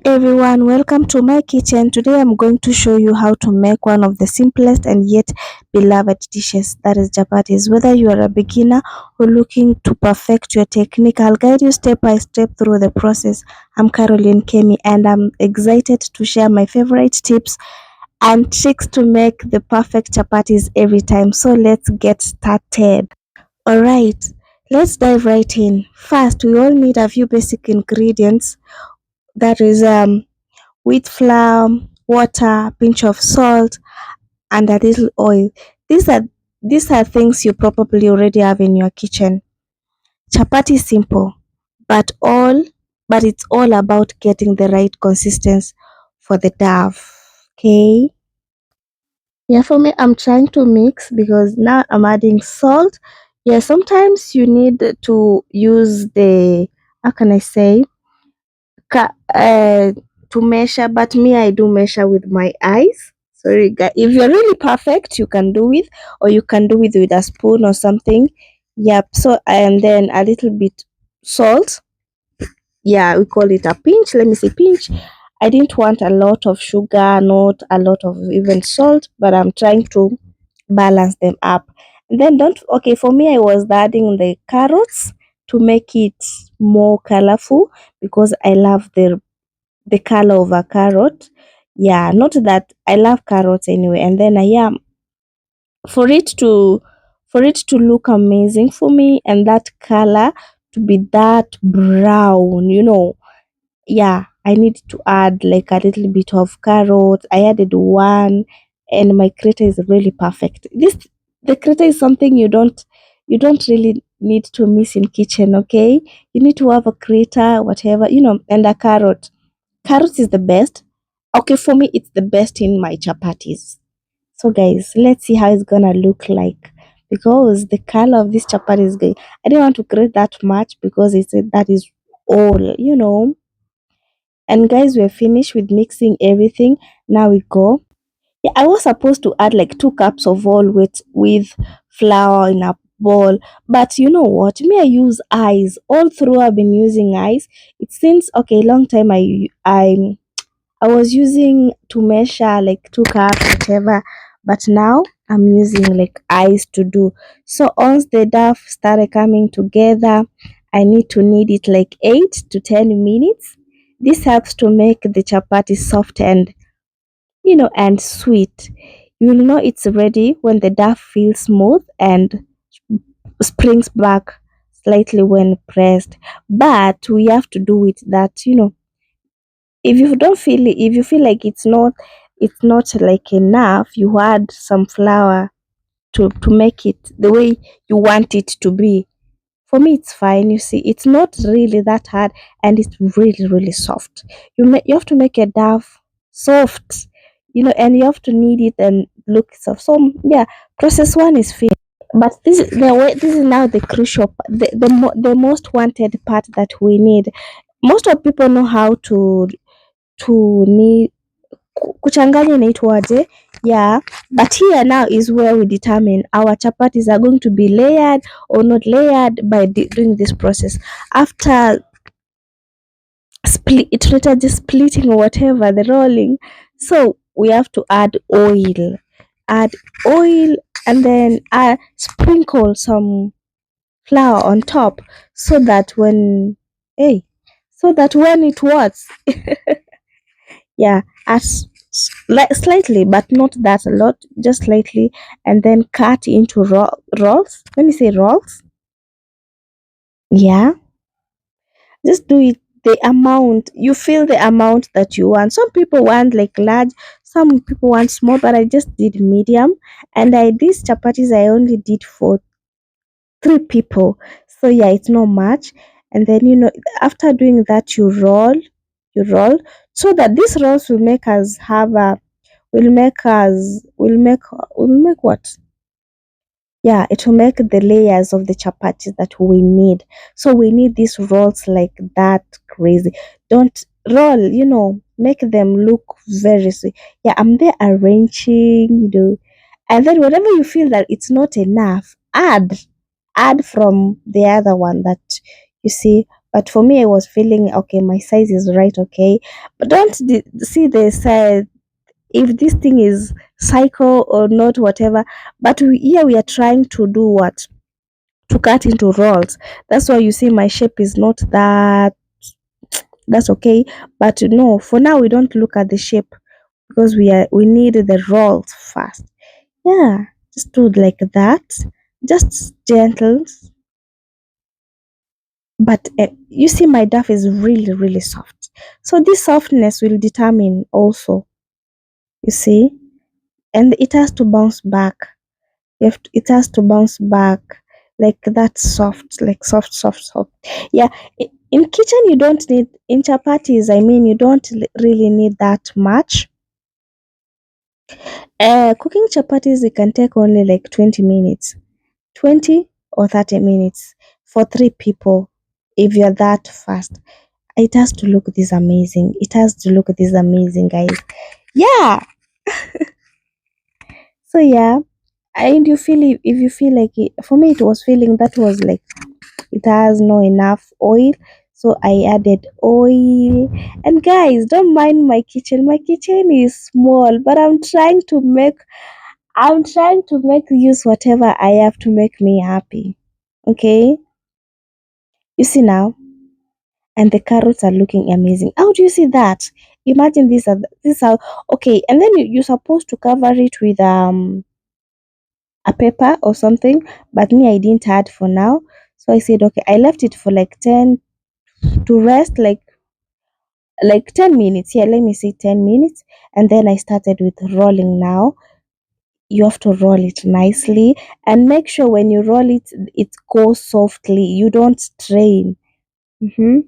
Everyone, welcome to my kitchen. Today I'm going to show you how to make one of the simplest and yet beloved dishes, that is chapatis. Whether you are a beginner or looking to perfect your technique, I'll guide you step by step through the process. I'm Caroline Kemi and I'm excited to share my favorite tips and tricks to make the perfect chapatis every time. So let's get started. Alright, let's dive right in. First, we all need a few basic ingredients, that is wheat flour, water, pinch of salt, and a little oil. These are these are things you probably already have in your kitchen. Chapati is simple, but all but it's all about getting the right consistency for the dough. Okay. Yeah, for me, I'm trying to mix because now I'm adding salt. Yeah, sometimes you need to use the, how can I say, ca- uh, to measure, but me, I do measure with my eyes. Sorry, guys. If you're really perfect, you can do it, or you can do it with a spoon or something. Yep. So, and then a little bit salt. Yeah, we call it a pinch. Let me say pinch. I didn't want a lot of sugar, not a lot of even salt, but I'm trying to balance them up. And then don't, okay, for me, I was adding the carrots to make it more colorful because I love the color of a carrot. Yeah, not that I love carrots anyway. And then yeah, for it to look amazing for me and that color to be that brown. Yeah, I need to add like a little bit of carrot. I added one, and my crater is really perfect. The crater is something you don't really need to miss in kitchen. Okay, you need to have a crater, whatever, and a carrot. Carrots is the best. Okay, for me, it's the best in my chapatis. So, guys, let's see how it's gonna look like because the color of this chapati is going. I didn't want to create that much because it's that is all. And guys, we're finished with mixing everything. Now we go. Yeah, I was supposed to add like 2 cups of oil with flour in a bowl, but you know what? Me, I use eyes all through. I've been using eyes. It since okay, long time. I was using to measure like 2 cups, whatever, but now I'm using like eyes to do. So once the dough started coming together, I need to knead it like 8 to 10 minutes. This helps to make the chapati soft and sweet. You'll know it's ready when the dough feels smooth and springs back slightly when pressed. But we have to do it that. If you feel like it's not like enough, you add some flour to make it the way you want it to be. For me, it's fine. You see, it's not really that hard, and it's really really soft. You have to make a dough soft, and you have to knead it and look soft. So yeah, process one is finished. But this is now the crucial the most wanted part that we need. Most of people know how to knead. Kuchanganya inaitwaje? Yeah, but here now is where we determine our chapatis are going to be layered or not layered by doing this process. After just splitting or whatever, the rolling, so we have to add oil, and then sprinkle some flour on top so that when hey so that when it works. Yeah, slightly, but not that a lot, just slightly, and then cut into rolls. Let me say rolls. Yeah, just do it the amount you feel, the amount that you want. Some people want like large, some people want small, but I just did medium. And these chapatis I only did for 3 people, so yeah, it's not much. And then after doing that, you roll so that these rolls will make what? Yeah, it will make the layers of the chapati that we need. So we need these rolls like that crazy. Don't make them look very sweet. Yeah, I'm there arranging. And then whenever you feel that it's not enough, add from the other one that you see. But for me, I was feeling okay, my size is right, okay. But don't see the size if this thing is cycle or not, whatever. But here we are trying to do what? To cut into rolls. That's why you see my shape is not that. That's okay. But no, for now we don't look at the shape because we need the rolls first. Yeah, just do like that. Just gentle. But you see my duff is really really soft, so this softness will determine also, you see, and it has to bounce back. It has to bounce back like that, soft, like soft soft soft. Yeah, in kitchen you don't need, in chapatis I mean, you don't really need that much. Cooking chapatis, it can take only like 20 minutes, 20 or 30 minutes for 3 people if you're that fast. It has to look this amazing. It has to look this amazing, guys. Yeah. So yeah, and you feel if you feel like it, for me it was feeling that was like it has no enough oil, so I added oil. And guys, don't mind my kitchen. My kitchen is small, but I'm trying to make use whatever I have to make me happy. Okay, you see now, and the carrots are looking amazing. How do you see that? Imagine this are okay, and then you're supposed to cover it with a paper or something, but me I didn't add for now. So I said okay, I left it for like 10 to rest, like 10 minutes. Yeah, let me say 10 minutes. And then I started with rolling now. You have to roll it nicely and make sure when you roll it, it goes softly. You don't strain. Mm-hmm.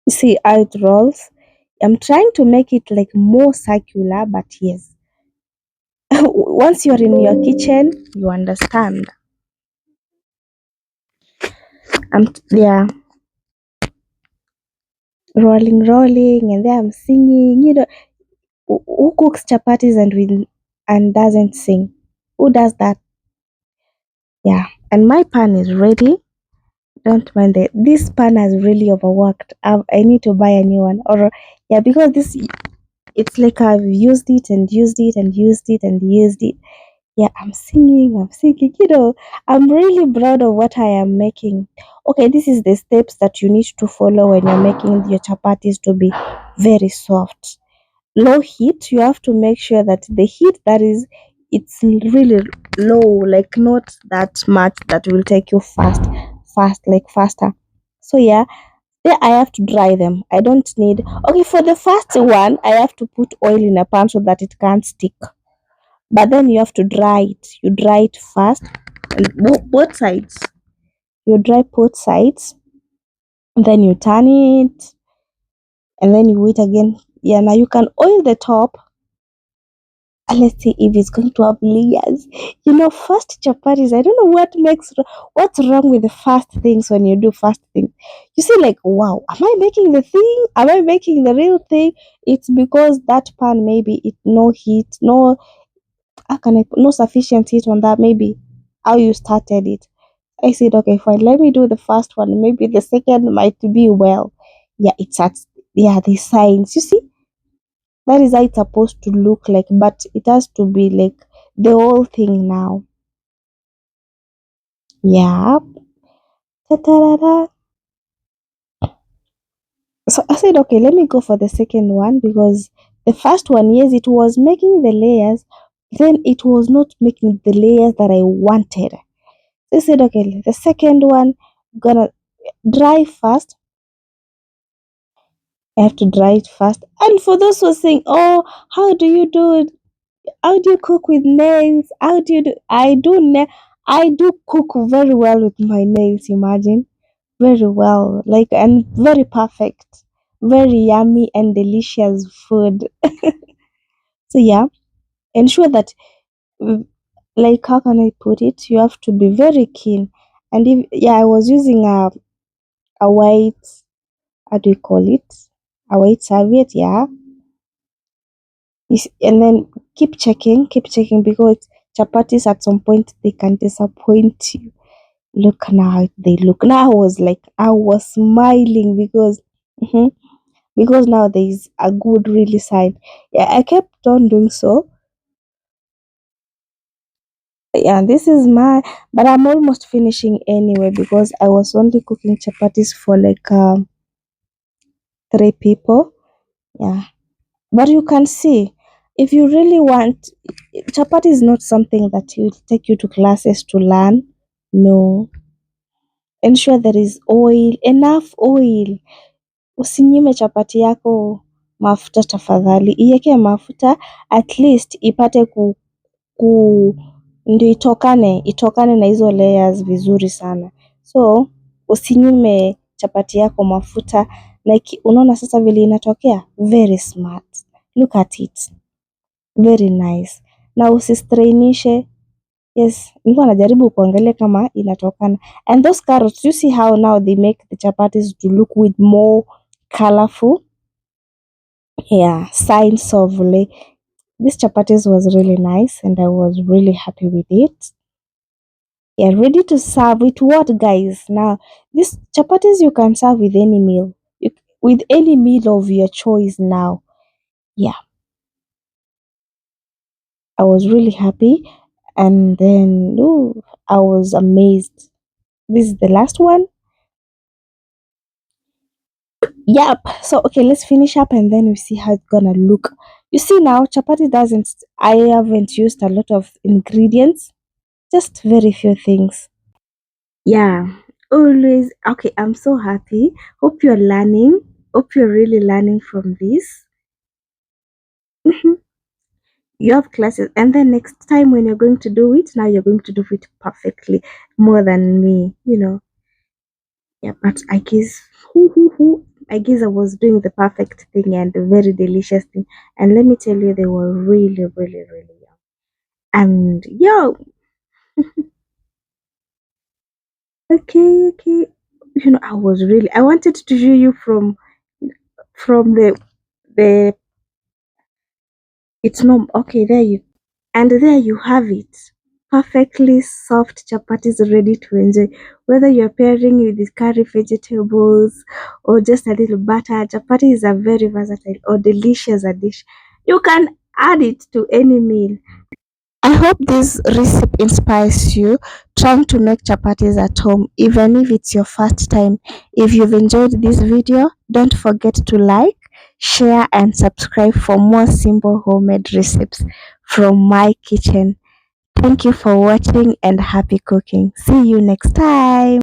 See how it rolls. I'm trying to make it like more circular, but yes. Once you're in your kitchen, you understand. Yeah, rolling, and then I'm singing. You know, who cooks chapatis and doesn't sing? Who does that? Yeah, and my pan is ready. Don't mind it. This pan has really overworked. I need to buy a new one. Or yeah, because this, it's like I've used it and used it and used it and used it. Yeah, I'm singing. You know, I'm really proud of what I am making. Okay, this is the steps that you need to follow when you're making your chapatis to be very soft. Low heat, you have to make sure that the heat that is, it's really low, like not that much that will take you like faster. So yeah, then I have to dry them. I don't need, okay, for the first one I have to put oil in a pan so that it can't stick, but then you have to dry it. You dry it first, and both sides. You dry both sides, and then you turn it, and then you wait again. Yeah, now you can oil the top. And let's see if it's going to have layers. You know, fast chapatis, I don't know what's wrong with the fast things when you do fast things. You see, like, wow, am I making the thing? Am I making the real thing? It's because that pan, maybe it no heat, no, how can I put, no sufficient heat on that, maybe how you started it. I said, okay, fine, let me do the first one. Maybe the second might be well. Yeah, it's at, yeah, the signs. You see, that is how it's supposed to look like, but it has to be like the whole thing now. Yeah. Ta-ta-da-da. So I said, okay, let me go for the second one because the first one, yes, it was making the layers, then it was not making the layers that I wanted. So I said, okay, the second one, gonna dry fast. I have to dry it fast. And for those who are saying, oh, how do you do it? How do you cook with nails? How do you do? I do cook very well with my nails. Imagine, very well, like, and very perfect, very yummy and delicious food. So yeah, ensure that, mm, like, how can I put it? You have to be very keen. And if, yeah, I was using a white, how do you call it? A white serviette. Yeah, and then keep checking because chapatis at some point they can disappoint you. Look now how they look. Now I was smiling because mhm, because now there is a good really sign. Yeah, I kept on doing so. Yeah, this is my, but I'm almost finishing anyway because I was only cooking chapatis for like 3 people. Yeah, but you can see if you really want, chapati is not something that you take you to classes to learn. No, ensure there is oil, enough oil. Usinyime chapati yako mafuta tafadhali, iweke mafuta at least ipate ku ndio itokane na hizo layers vizuri sana. So usinyime chapati yako mafuta, like unaona sasa vile inatokea, very smart, look at it, very nice. Na usistrainishe. Yes, nilikuwa najaribu kuangalia kama inatokana. And those carrots, you see how now they make the chapatis to look with more colorful, yeah, signs of like this chapatis was really nice and I was really happy with it. Yeah, ready to serve with what, guys? Now, this chapatis you can serve with any meal, with any meal of your choice. Now, yeah, I was really happy, and then ooh, I was amazed. This is the last one. Yep. So okay, let's finish up and then we see how it's gonna look. You see now, chapati doesn't. I haven't used a lot of ingredients, just very few things. Yeah, always. Okay, I'm so happy. Hope you're learning. Hope you're really learning from this. You have classes, and then next time when you're going to do it, now you're going to do it perfectly more than me, you know. Yeah, but I guess, I guess I was doing the perfect thing and a very delicious thing. And let me tell you, they were really, really, really yum. And yo, okay. You know, I wanted to show you from the it's not okay. There you have it. Perfectly soft chapatis ready to enjoy. Whether you're pairing with the curry vegetables or just a little butter, chapati is a very versatile or delicious dish. You can add it to any meal. I hope this recipe inspires you trying to make chapatis at home, even if it's your first time. If you've enjoyed this video, don't forget to like, share, and subscribe for more simple homemade recipes from my kitchen. Thank you for watching and happy cooking. See you next time.